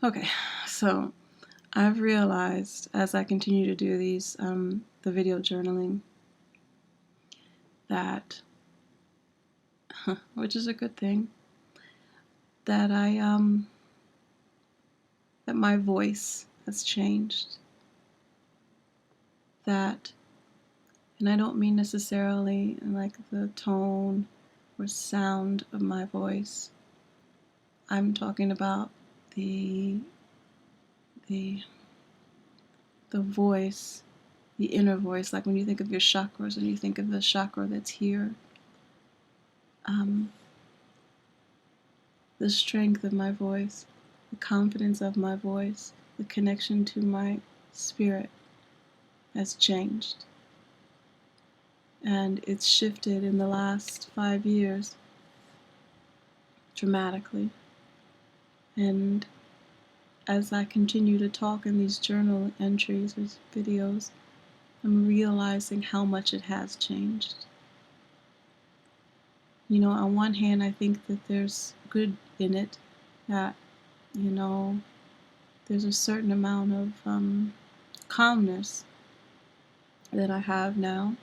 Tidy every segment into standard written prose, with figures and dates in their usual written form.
Okay, so I've realized as I continue to do these, the video journaling, that, which is a good thing, that that my voice has changed. That, and I don't mean necessarily like the tone or sound of my voice. I'm talking about the the voice, the inner voice, like when you think of your chakras and you think of the chakra that's here, the strength of my voice, the confidence of my voice, the connection to my spirit has changed. And it's shifted in the last 5 years dramatically. And as I continue to talk in these journal entries or videos, I'm realizing how much it has changed. You know, on one hand, I think that there's good in it, that, you know, there's a certain amount of calmness that I have now.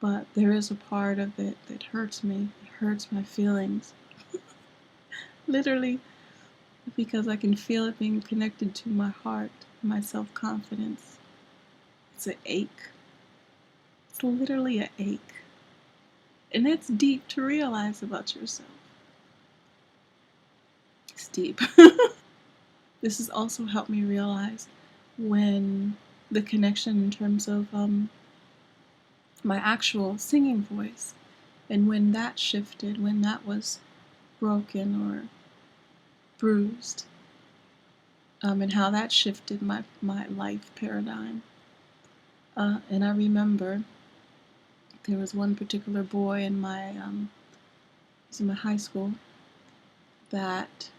But there is a part of it that hurts me. It hurts my feelings. Literally, because I can feel it being connected to my heart, my self-confidence. It's an ache. It's literally an ache. And that's deep to realize about yourself. It's deep. This has also helped me realize when the connection in terms of my actual singing voice, and when that shifted, when that was broken or bruised, and how that shifted my life paradigm. And I remember there was one particular boy in my high school that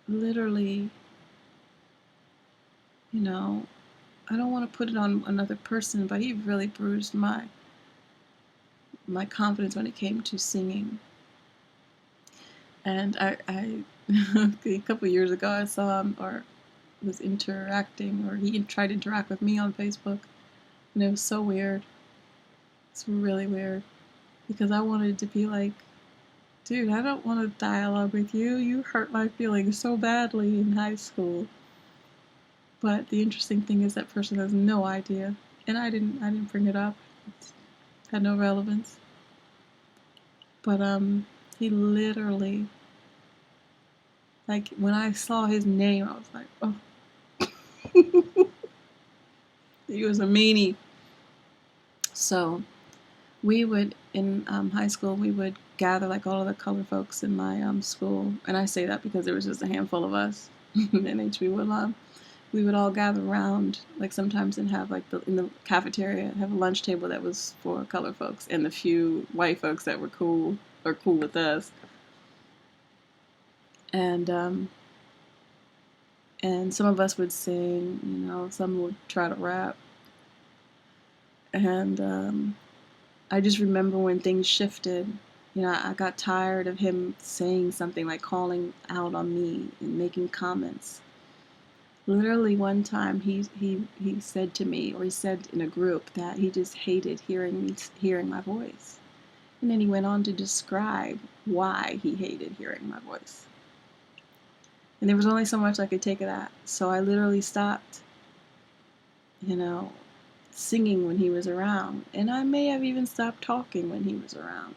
literally, you know, I don't want to put it on another person, but he really bruised my confidence when it came to singing. And I a couple of years ago, I saw him, or was interacting, or he tried to interact with me on Facebook, and it was so weird. It's really weird, because I wanted to be like, dude, I don't want to dialogue with you. You hurt my feelings so badly in high school. But the interesting thing is that person has no idea, and I didn't bring it up. It had no relevance. But he literally, like, when I saw his name, I was like, oh. He was a meanie. So we would, in high school, we would gather, like, all of the color folks in my school, and I say that because there was just a handful of us in H.B. Woodlawn. We would all gather around, like, sometimes, and have, like, in the cafeteria, have a lunch table that was for color folks and the few white folks that were cool or cool with us. And some of us would sing, you know, some would try to rap. And I just remember when things shifted, you know, I got tired of him saying something, like calling out on me and making comments. Literally one time he said to me, or he said in a group, that he just hated hearing my voice. And then he went on to describe why he hated hearing my voice. And there was only so much I could take of that. So I literally stopped, you know, singing when he was around. And I may have even stopped talking when he was around.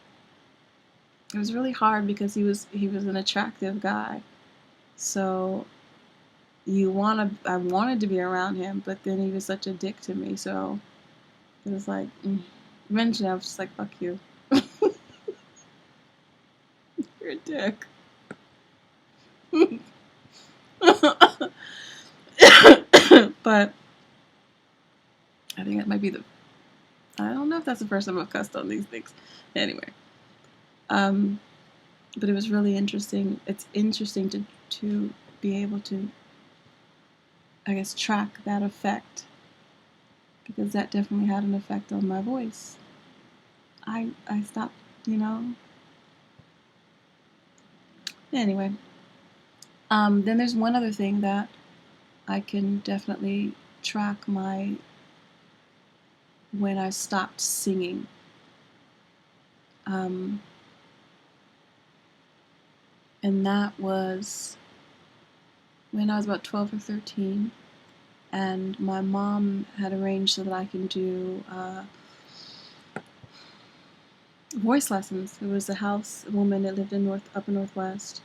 It was really hard because he was an attractive guy. So I wanted to be around him, but then he was such a dick to me. So it was like, eventually I was just like, fuck you. You're a dick. But I think that might be I don't know if that's the first time I've cussed on these things. Anyway. But it was really interesting. It's interesting to be able to, I guess, track that effect, because that definitely had an effect on my voice. I stopped, you know. Anyway, Then there's one other thing that I can definitely track when I stopped singing. Um, and that was when I was about 12 or 13. And my mom had arranged so that I can do voice lessons. There was a woman that lived in upper Northwest,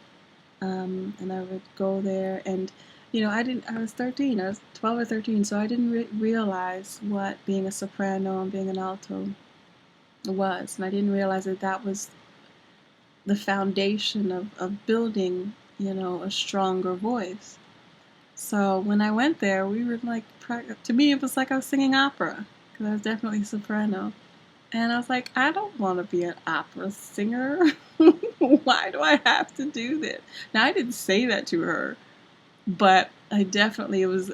and I would go there. And I was 13. I was 12 or 13, so I didn't realize what being a soprano and being an alto was, and I didn't realize that that was the foundation of building, a stronger voice. So when I went there, we were like, to me, it was like I was singing opera, because I was definitely soprano. And I was like, I don't want to be an opera singer. Why do I have to do this? Now, I didn't say that to her, but it was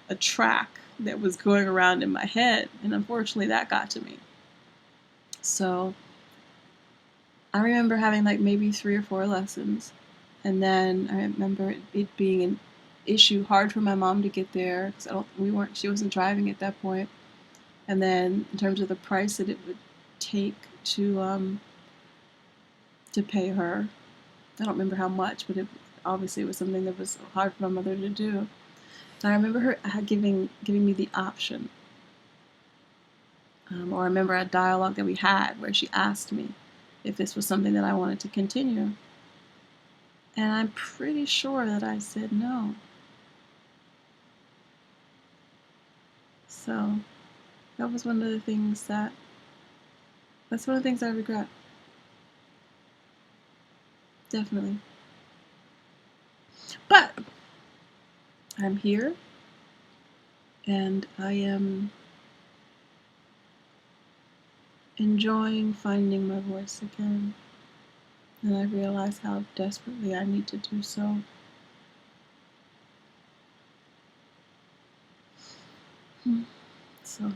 a track that was going around in my head. And unfortunately, that got to me. So I remember having like maybe 3 or 4 lessons. And then I remember it being an issue, hard for my mom to get there, because she wasn't driving at that point. And then in terms of the price that it would take to pay her, I don't remember how much, but obviously it was something that was hard for my mother to do. And I remember her giving me the option, or I remember a dialogue that we had where she asked me if this was something that I wanted to continue. And I'm pretty sure that I said no. So that's one of the things I regret. Definitely. But I'm here, and I am enjoying finding my voice again. And I realize how desperately I need to do so. So